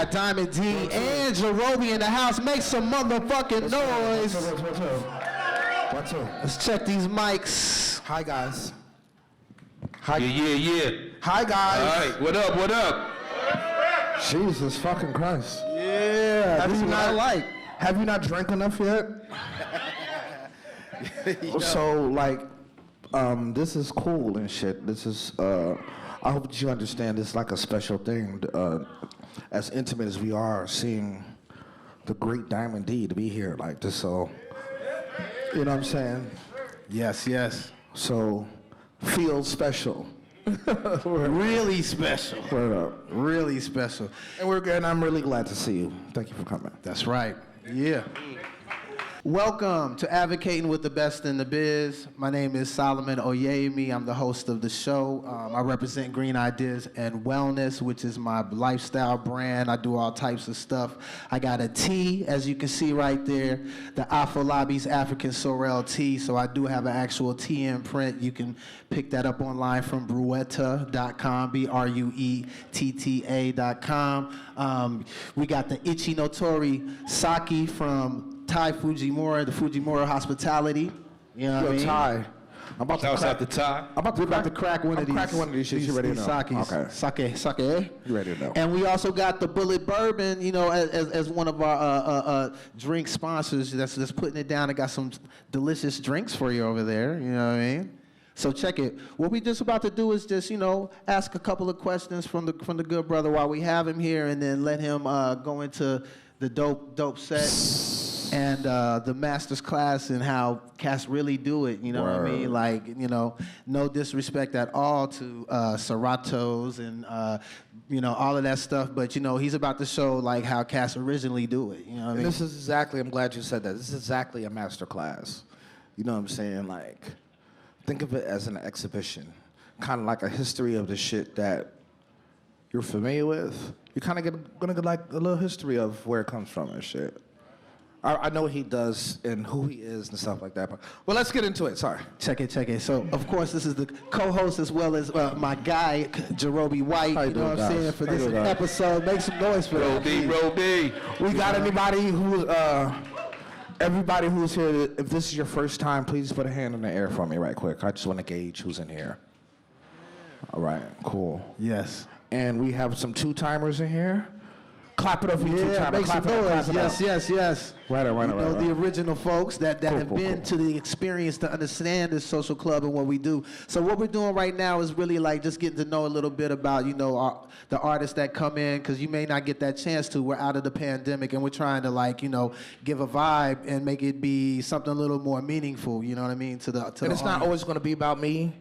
got Diamond D and Jarobi in the house. Make some motherfucking noise. What's up? Let's check these mics. Hi, guys. Hi. Yeah. Hi, guys. All right, what up? Jesus fucking Christ. Yeah, this is what I like. Have you not drank enough yet? So, like, this is cool and shit. This is, I hope that you understand this is like a special thing. As intimate as we are, seeing the great Diamond D to be here like this, so, you know what I'm saying? Yes. So, feel special. Really special. Word up. Really special. And I'm really glad to see you. Thank you for coming. That's right. Yeah. Welcome to Advocating with the Best in the Biz. My name is Solomon Oyemi. I'm the host of the show. I represent Green Ideas and Wellness, which is my lifestyle brand. I do all types of stuff. I got a tea, as you can see right there, the Afolabi's African Sorrel tea. So I do have an actual tea in print. You can pick that up online from bruetta.com, BRUETTA.com. We got the Ichi Notori Sake from Thai Fujimura, the Fujimura Hospitality. You know what I mean? Thai. I'm about to Shouts out to Ty. I'm about to crack one of these. cracking one of these shits. You ready to know? Sakes. Okay. Sake. You ready to know? And we also got the Bullet Bourbon, you know, as one of our drink sponsors that's putting it down. I got some delicious drinks for you over there. You know what I mean? So check it. What we just about to do is just, you know, ask a couple of questions from the good brother while we have him here, and then let him go into the dope set. And the master's class and how cats really do it, you know what I mean? Like, you know, no disrespect at all to Seratos and, you know, all of that stuff. But, you know, he's about to show, like, how cats originally do it, you know what I mean? This is exactly, I'm glad you said that. This is exactly a master class. You know what I'm saying? Like, think of it as an exhibition. Kind of like a history of the shit that you're familiar with. You're kind of gonna get, like, a little history of where it comes from and shit. I know what he does and who he is and stuff like that. But, well, let's get into it. Sorry. Check it. So, of course, this is the co-host as well as my guy, Jarobi White. How you know doing, what I'm saying? For this episode, make some noise for that. Roby. We got anybody who's, everybody who's here, if this is your first time, please put a hand in the air for me right quick. I just want to gauge who's in here. All right, cool. Yes. And we have some two-timers in here. Clap it up for you two-timers. Make some noise. Yes. Right. The original folks that Cool, have been to the experience to understand this social club and what we do. So what we're doing right now is really like just getting to know a little bit about, you know, the artists that come in, because you may not get that chance to. We're out of the pandemic and we're trying to, like, you know, give a vibe and make it be something a little more meaningful, you know what I mean, to the And it's not always going to be about me,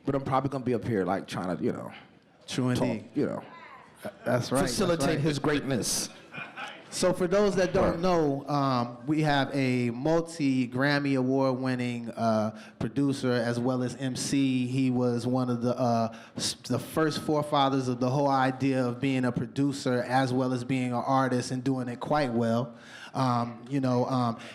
but I'm probably going to be up here, like, trying to, you know, True indeed. talk, you know. That's right. Facilitate his greatness. So for those that don't know, we have a multi-Grammy award-winning producer as well as MC. He was one of the first forefathers of the whole idea of being a producer as well as being an artist and doing it quite well.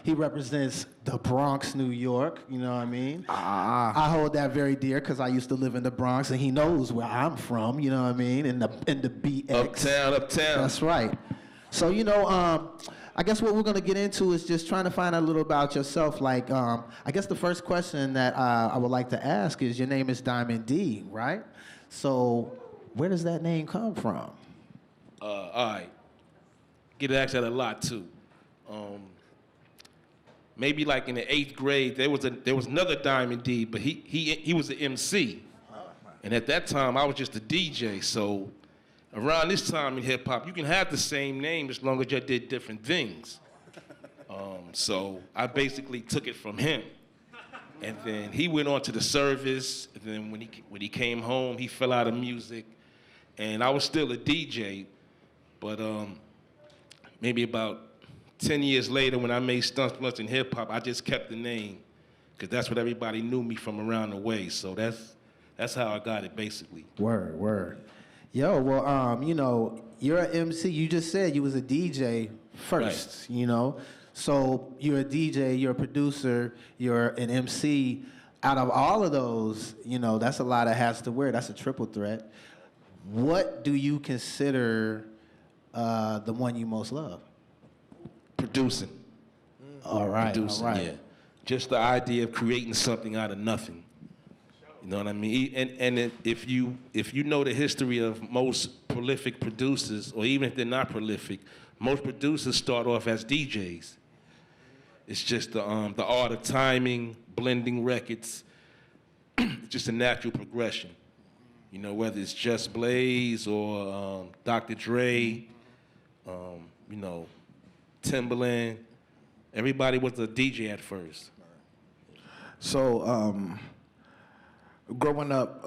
He represents the Bronx, New York, you know what I mean? I hold that very dear because I used to live in the Bronx and he knows where I'm from, you know what I mean? In the BX. Uptown. That's right. So, you know, I guess what we're going to get into is just trying to find out a little about yourself. Like, I guess the first question that I would like to ask is, your name is Diamond D, right? So where does that name come from? All right. Get asked that a lot, too. Maybe like in the 8th grade, there was another Diamond D, but he was an MC. And at that time, I was just a DJ, so around this time in hip hop, you can have the same name as long as you did different things. So I basically took it from him. And then he went on to the service, and then when he came home, he fell out of music. And I was still a DJ, but maybe about 10 years later, when I made Stunts Blunts in hip hop, I just kept the name, because that's what everybody knew me from around the way. So that's how I got it, basically. Word. Yo, well, you know, you're an MC. You just said you was a DJ first, right. You know? So you're a DJ, you're a producer, you're an MC. Out of all of those, you know, that's a lot of hats to wear. That's a triple threat. What do you consider the one you most love? Producing. All right, Producing, all right. yeah. Just the idea of creating something out of nothing. You know what I mean? If you know the history of most prolific producers, or even if they're not prolific, most producers start off as DJs. It's just the art of timing, blending records. It's just a natural progression. You know, whether it's Just Blaze or Dr. Dre, you know, Timbaland. Everybody was a DJ at first. So, growing up,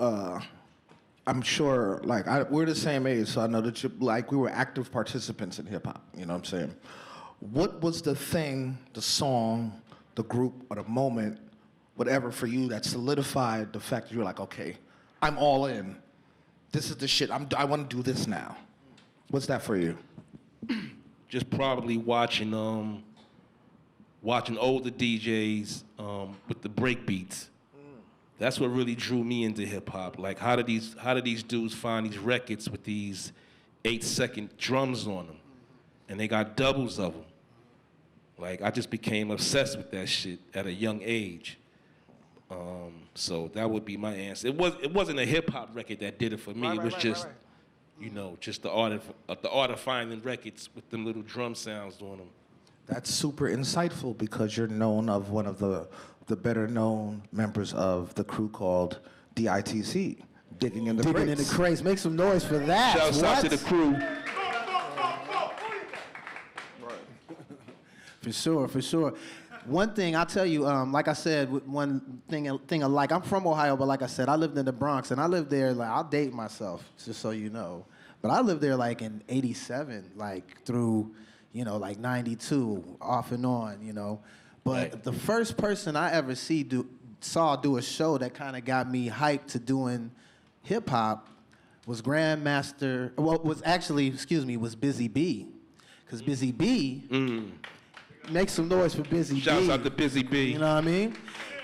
I'm sure, like, we're the same age, so I know that we were active participants in hip hop. You know what I'm saying? What was the thing, the song, the group, or the moment, whatever for you that solidified the fact that you were like, okay, I'm all in. This is the shit. I want to do this now. What's that for you? Just probably watching older DJs with the break beats. That's what really drew me into hip hop. Like, how do these dudes find these records with these 8-second drums on them, and they got doubles of them? Like, I just became obsessed with that shit at a young age. So that would be my answer. It wasn't a hip hop record that did it for me. It was just, you know, just the art of finding records with them little drum sounds on them. That's super insightful because you're known of one of the better known members of the crew called DITC, Digging in the Crates. Digging in the Crates. Make some noise for that. Shouts out to the crew. For sure, for sure. One thing I'll tell you, like I said, one thing alike. I'm from Ohio, but like I said, I lived in the Bronx, and I lived there. Like, I'll date myself, just so you know. But I lived there like in '87, like through, you know, like '92, off and on, you know. But the first person I ever saw do a show that kind of got me hyped to doing hip hop was Grandmaster. Well, was Busy B, because Busy B. Make some noise for Busy B. Shouts out to Busy B. You know what I mean?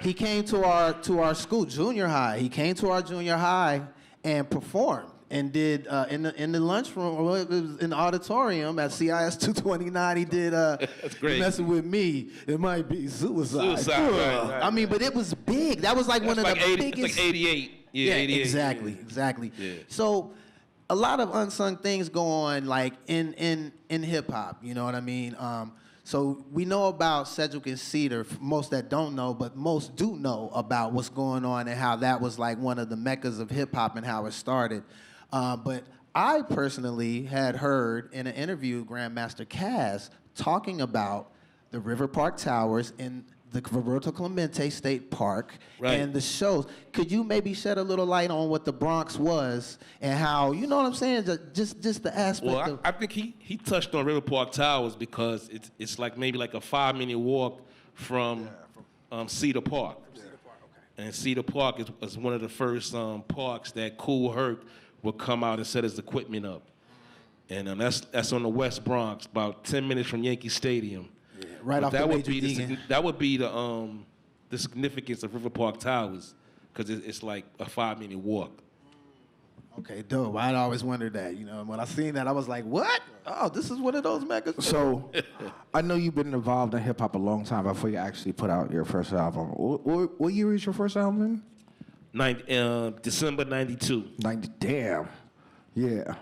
He came to our school, junior high. He came to our junior high and performed and did in the lunchroom, or it was in the auditorium at CIS 229. He did That's great. Messing With Me. It might be suicide. Right. I mean, but it was big. That was like one of the biggest. It's like 88. Yeah, 88. Exactly. Yeah. So a lot of unsung things go on like in hip hop. You know what I mean? So we know about Sedgwick and Cedar, most that don't know, but most do know about what's going on and how that was like one of the meccas of hip hop and how it started. But I personally had heard in an interview Grandmaster Caz talking about the River Park Towers in the Roberto Clemente State Park and the shows. Could you maybe shed a little light on what the Bronx was and how, you know what I'm saying, just the aspect of... I think he touched on River Park Towers because it's like maybe like a 5-minute walk from Cedar Park. And Cedar Park is one of the first parks that Kool Herc would come out and set his equipment up. And that's on the West Bronx, about 10 minutes from Yankee Stadium. Yeah, right off the major that would be the significance of River Park Towers, because it's like a 5-minute walk. Okay, dope. I'd always wondered that. You know, when I seen that, I was like, what? Oh, this is one of those meccas? So, I know you've been involved in hip-hop a long time before you actually put out your first album. What year is your first album? December 92. 90, damn. Yeah.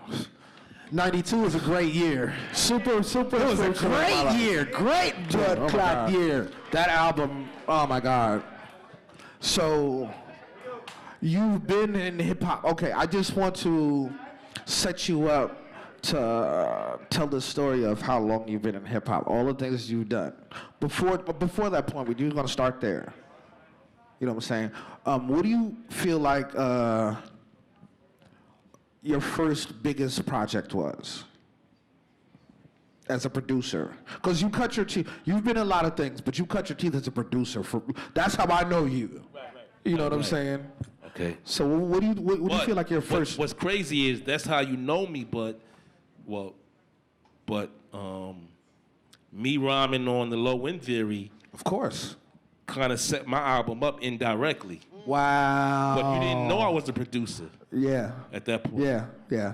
92 was a great year. Super. It was a great year. Great blood clot year. That album, oh my God. So, you've been in hip hop. Okay, I just want to set you up to tell the story of how long you've been in hip hop, all the things you've done. Before that point, we're just gonna start there. You know what I'm saying? What do you feel like your first biggest project was as a producer? Because you cut your teeth. You've been in a lot of things, but you cut your teeth as a producer. That's how I know you. You know what I'm saying? Okay. So what do you feel like your first? What's crazy is that's how you know me, but me rhyming on the Low End Theory, Of course. kind of set my album up indirectly. Wow. But you didn't know I was a producer Yeah. at that point. Yeah.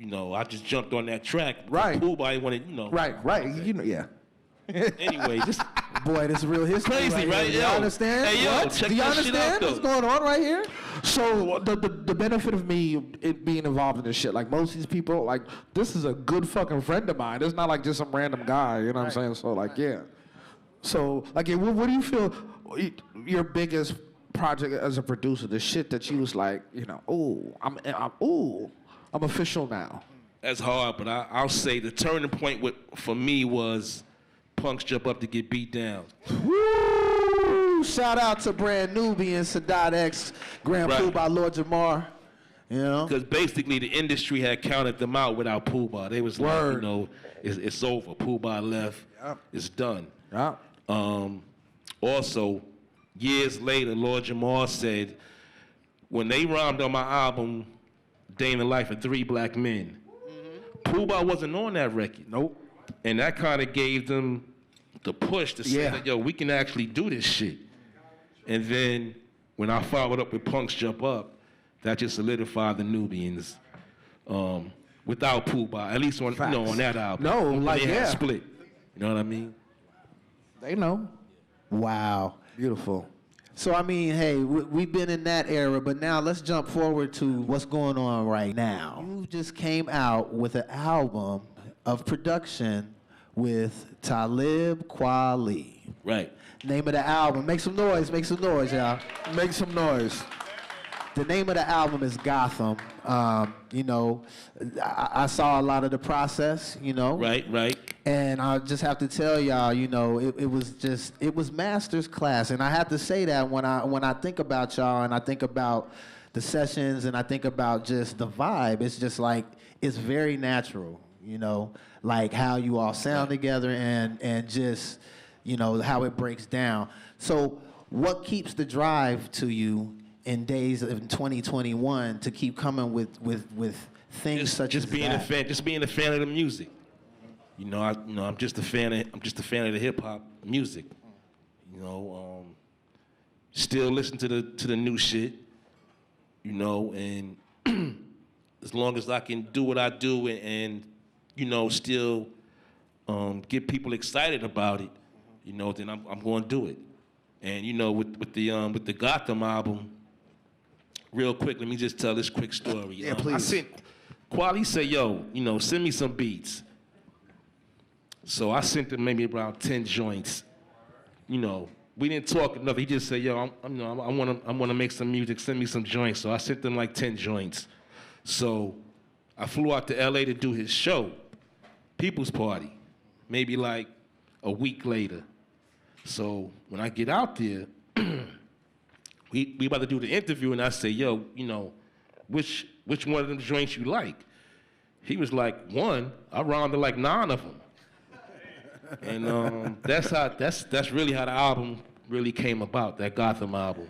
you know, I just jumped on that track. Right. Pooh Bah wanted, you know. Right. You know, yeah. Anyway, just Boy, this is real history. Crazy, right? Here. Do you Yo. understand? Hey, yo, What? check Do you that shit out, understand what's though. going on right here? So the benefit of me it being involved in this shit, like most of these people, like this is a good fucking friend of mine. It's not like just some random guy, you know what I'm saying? So like, yeah. So like, yeah, what do you feel your biggest project as a producer? The shit that you was like, you know, I'm official now. That's hard, but I'll say the turning point for me was Punks Jump Up to Get Beat Down. Woo! Shout out to Brand Nubian, Sadat X, Grand Right. Pooh by Lord Jamar. You know? Because basically the industry had counted them out without Pooh Bah. They was like, Word. you know, it's over. Pooh Bah left. Yep. It's done. Yeah. Also, years later, Lord Jamar said, when they rhymed on my album, Day in the Life of Three Black Men, Pooh Bah wasn't on that record. Nope. And that kind of gave them the push to say Yeah. that, yo, we can actually do this shit. And then when I followed up with Punks Jump Up, that just solidified the Nubians without Pooh Bah, at least on, you know, on that album. No, When like, they had yeah. split. You know what I mean? They know. Wow. Beautiful. So, I mean, hey, we've been in that era, but now let's jump forward to what's going on right now. You just came out with an album of production with Talib Kweli. Right. Name of the album. Make some noise, y'all. Make some noise. The name of the album is Gotham. You know, I saw a lot of the process, you know. Right. And I just have to tell y'all, you know, it was master's class. And I have to say that when I think about y'all and I think about the sessions and I think about just the vibe, it's just like, it's very natural, you know, like how you all sound together and just, you know, how it breaks down. So what keeps the drive to you in days of 2021 to keep coming with things such as being that? a fan, just being a fan of the music. You know, I'm just a fan of the hip hop music. You know, still listen to the new shit. You know, and as long as I can do what I do and you know, still get people excited about it, you know, then I'm going to do it. And you know, with the Gotham album, real quick, let me just tell this quick story. Yeah, please. I sent Quali said, yo, you know, send me some beats. So I sent him maybe around 10 joints. You know, we didn't talk enough. He just said, yo, I want to make some music. Send me some joints. So I sent him like 10 joints. So I flew out to LA to do his show, People's Party, maybe like a week later. So when I get out there, we about to do the interview, and I say, yo, you know, which one of them joints you like? He was like, one. I rounded like 9 of them. And that's really how the album really came about, that Gotham album.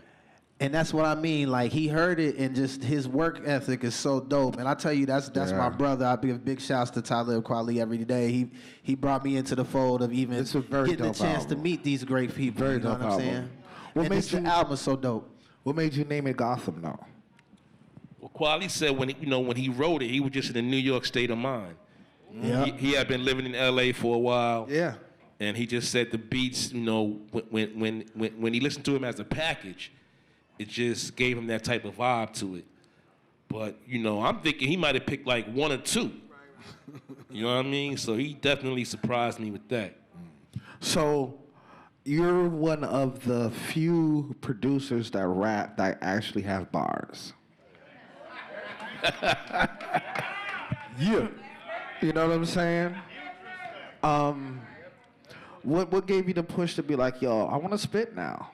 And that's what I mean. Like, he heard it, and just his work ethic is so dope. And I tell you, that's my brother. I give big shouts to Talib Kweli every day. He brought me into the fold of even It's a very getting a dope chance album. to meet these great people. Very you know dope what I'm album. saying? What And made the you- album is so dope. What made you name it Gotham now? Well, Kweli said when he wrote it, he was just in a New York state of mind. Yeah. He had been living in LA for a while. Yeah. And he just said the beats, you know, when he listened to him as a package, it just gave him that type of vibe to it. But, you know, I'm thinking he might have picked like 1 or 2. You know what I mean? So he definitely surprised me with that. So you're one of the few producers that rap that actually have bars. Yeah. You know what I'm saying? What gave you the push to be like, yo, I want to spit now?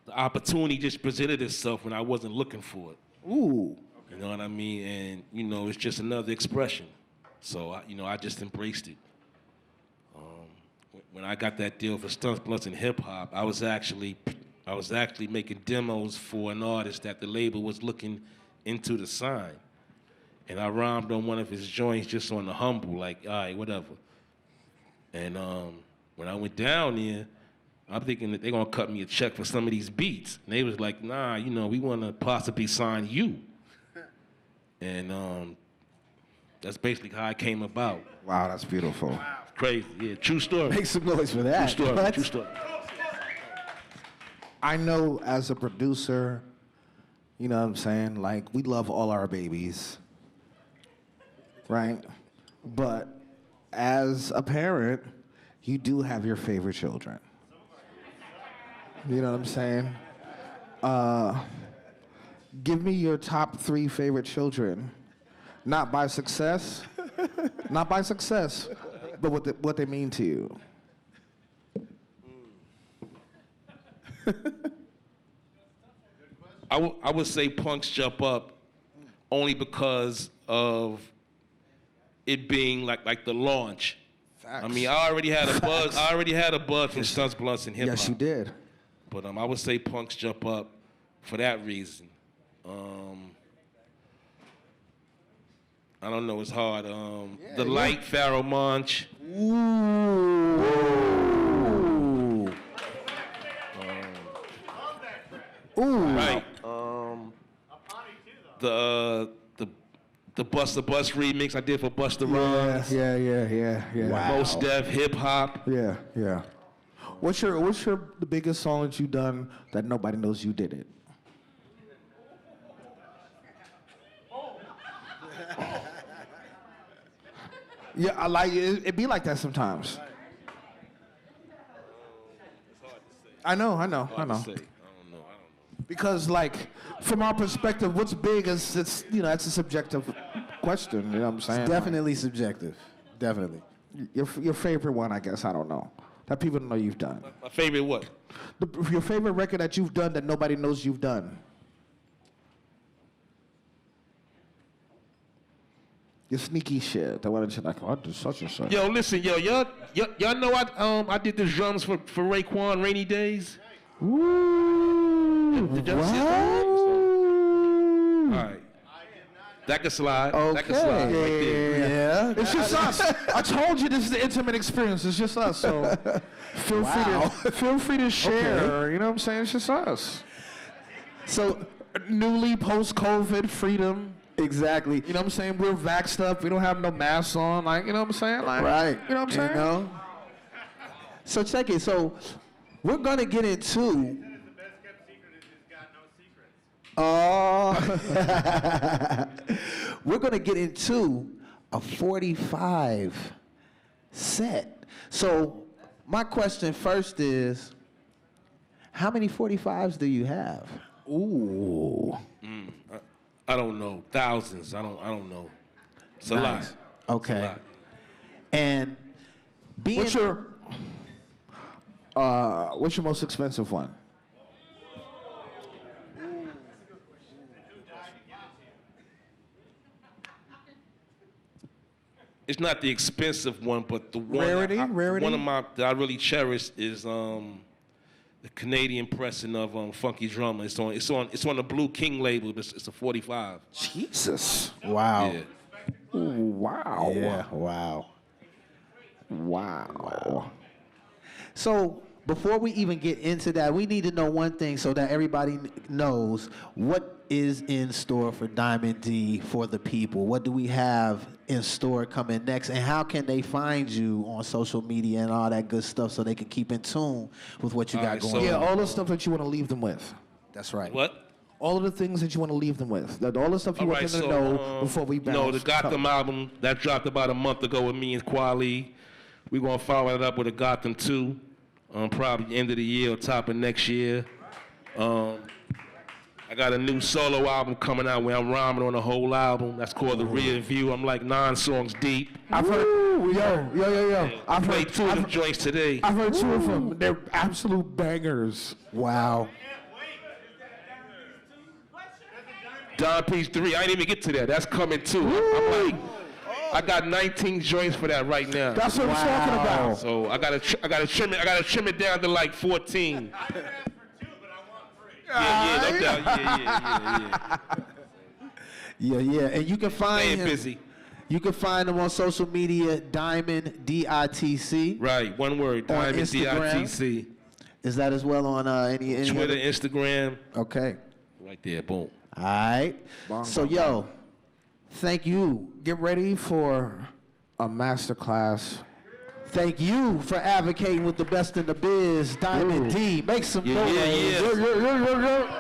The opportunity just presented itself when I wasn't looking for it. Ooh. You know what I mean? And, you know, it's just another expression. So, I just embraced it. When I got that deal for Stunts Plus and Hip Hop, I was actually making demos for an artist that the label was looking into to sign. And I rhymed on one of his joints just on the humble, like, all right, whatever. And when I went down there, I'm thinking that they're gonna cut me a check for some of these beats. And they was like, nah, you know, we wanna possibly sign you. And that's basically how it came about. Wow, that's beautiful. Crazy, yeah, true story. Make some noise for that. True story, What? true story. I know as a producer, you know what I'm saying? Like, we love all our babies, right? But as a parent, you do have your favorite children. You know what I'm saying? Give me your top 3 favorite children. Not by success, not by success, but what they mean to you. I would say Punks Jump Up only because of it being like the launch. Facts. I mean, I already had a buzz. I already had a buzz from Stunts, Blunts, and Hip Hop. Yes, you did. But I would say Punks Jump Up for that reason. I don't know, it's hard. The Light, Pharaoh Monch. Ooh. Ooh. Right. The Busta Bus remix I did for Busta Rhymes. Yeah. Wow. Most Def, Hip Hop. Yeah. What's the biggest song that you done that nobody knows you did it? Yeah, I like it. It be like that sometimes. I know. Hard to say. I don't know. Because, like, from our perspective, what's big is it's a subjective question. You know what I'm saying? Definitely subjective. Definitely. Your favorite one, I guess. I don't know that people don't know you've done. My favorite what? Your favorite record that you've done that nobody knows you've done. Your sneaky shit. The one that you're like, oh, I did such and such. Yo, listen, y'all know I did the drums for Raekwon Rainy Days. Ooh, Did y'all see what? that? All right. That can slide. Okay. That can slide right there. Yeah. It's just us. I told you this is the intimate experience. It's just us. So feel free to share. Okay. You know what I'm saying? It's just us. So Newly post-COVID freedom. exactly. You know what I'm saying? We're vaxxed up. We don't have no masks on. Like, you know what I'm saying? Like, Right. You know what I'm saying? You know? So check it. So we're gonna get into. We're gonna get into a 45 set. So my question first is, how many 45s do you have? Ooh. I don't know. Thousands. I don't know. It's a lot. It's Okay. a lot. And being What's your most expensive one? It's not the expensive one, but the one Rarity? one of my that I really cherish is the Canadian pressing of Funky Drummer. It's on the Blue King label. It's a 45. Jesus. wow. Yeah. Ooh, wow. Yeah. Wow. Wow. So before we even get into that, we need to know one thing so that everybody knows what is in store for Diamond D for the people. What do we have in store coming next, and how can they find you on social media and all that good stuff so they can keep in tune with what you All got right, going so- Yeah, on? all the stuff that you want to leave them with. That's right. What? All of the things that you want to leave them with. All the stuff you All want right, them to so know before we bounce. no, the Gotham album that dropped about a month ago with me and Quali. We're gonna follow it up with a Gotham 2, probably end of the year or top of next year. I got a new solo album coming out where I'm rhyming on the whole album. That's called The Rear View. I'm like 9 songs deep. I've heard, yo. I played 2 of them joints today. I've heard 2 of them. They're absolute bangers. Wow. Don Peace 3, I didn't even get to that. That's coming too. I'm like, I got 19 joints for that right now. That's what I'm talking about. So I gotta trim it down to like 14. Yeah, no doubt. Yeah. And you can find Staying him. busy. You can find him on social media, Diamond DITC. Right, one word, On Diamond Instagram. DITC. Is that as well on any Twitter, other- Instagram, Okay. right there, boom. All right. Bong, So, bong, yo, Thank you. Get ready for a master class. Thank you for advocating with the best in the biz, Diamond D. Make some noise. Yeah. Yo.